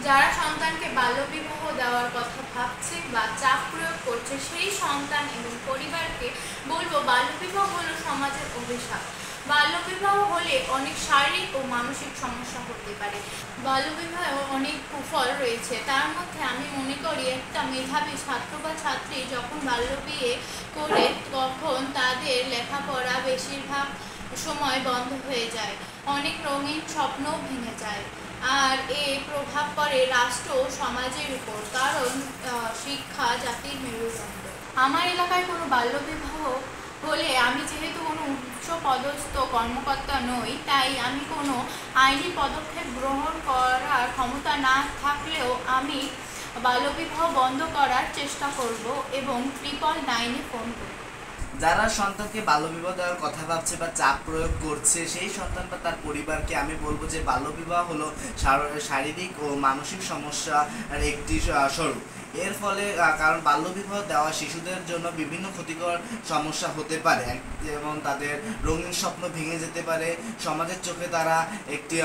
যারা সন্তানকে বাল্যবিবাহ দেওয়ার কথা ভাবছে বা চাপ প্রয়োগ করছে সেই সন্তান এবং পরিবারকে বলবো, বাল্যবিবাহ হলো সমাজের অভিশাপ। বাল্যবিবাহ হলে অনেক শারীরিক ও মানসিক সমস্যা হতে পারে। বাল্যবিবাহে অনেক কুফল রয়েছে, তার মধ্যে আমি মনে করি একটা মেধাবী ছাত্র বা ছাত্রী যখন বাল্যবিয়ে করে তখন তাদের লেখাপড়া বেশিরভাগ সময় বন্ধ হয়ে যায়, অনেক রঙিন স্বপ্নও ভেঙে যায়। আর এর প্রভাব পড়ে রাষ্ট্র ও সমাজের উপর, কারণ শিক্ষা জাতির মেরুদণ্ড। আমার এলাকায় কোনো বাল্যবিবাহ হলে আমি যেহেতু কোনো উচ্চ পদস্থ কর্মকর্তা নই, তাই আমি কোনো আইনি পদক্ষেপ গ্রহণ করার ক্ষমতা না থাকলেও আমি বাল্যবিবাহ বন্ধ করার চেষ্টা করব এবং 999-এ ফোন করব। যারা সন্তানকে বাল্যবিবাহ দেওয়ার কথা ভাবছে বা চাপ প্রয়োগ করছে সেই সন্তান বা তার পরিবারকে আমি বলবো যে বাল্যবিবাহ হলো শারীরিক ও মানসিক সমস্যার একটি স্বরূপ। এর ফলে কারণ বাল্যবিবাহ দেওয়া শিশুদের জন্য বিভিন্ন ক্ষতিকর সমস্যা হতে পারে, যেমন তাদের রঙিন স্বপ্ন ভেঙে যেতে পারে, সমাজের চোখে তারা একটি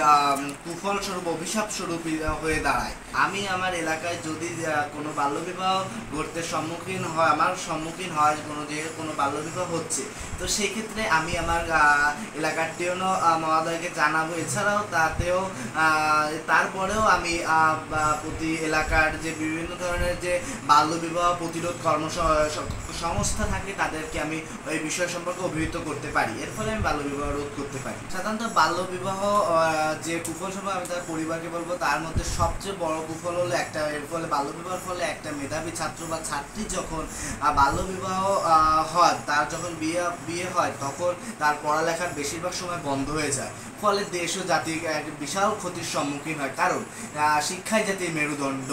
কুফল স্বরূপ অভিশাপ স্বরূপ হয়ে দাঁড়ায়। আমি আমার এলাকায় যদি কোনো বাল্যবিবাহ ঘটতে সম্মুখীন হয় কোনো বাল্যবিবাহ হচ্ছে, তো সেই ক্ষেত্রে আমি আমার এলাকার টিওনো মহোদয়কে জানাবো। এছাড়াও তারপরেও আমি প্রতি এলাকার যে বিভিন্ন ধরনের যে বাল্যবিবাহ প্রতিরোধ সংস্থা থাকে তাদেরকে আমি ওই বিষয় সম্পর্কে অভিহিত করতে পারি। এর ফলে আমি বাল্যবিবাহ রোধ করতে পারি। সাধারণত বাল্যবিবাহ যে কুফল সম্পর্কে আমি তার পরিবারকে বলবো, তার মধ্যে সবচেয়ে বড় কুফল হলো এর ফলে বাল্যবিবাহের ফলে একটা মেধাবী ছাত্র বা ছাত্রী যখন বাল্যবিবাহ হয়, তার যখন বিয়ে হয় তখন তার পড়ালেখার বেশিরভাগ সময় বন্ধ হয়ে যায়। ফলে দেশ ও জাতি এক বিশাল ক্ষতির সম্মুখীন হয়, কারণ শিক্ষাই জাতির মেরুদণ্ড।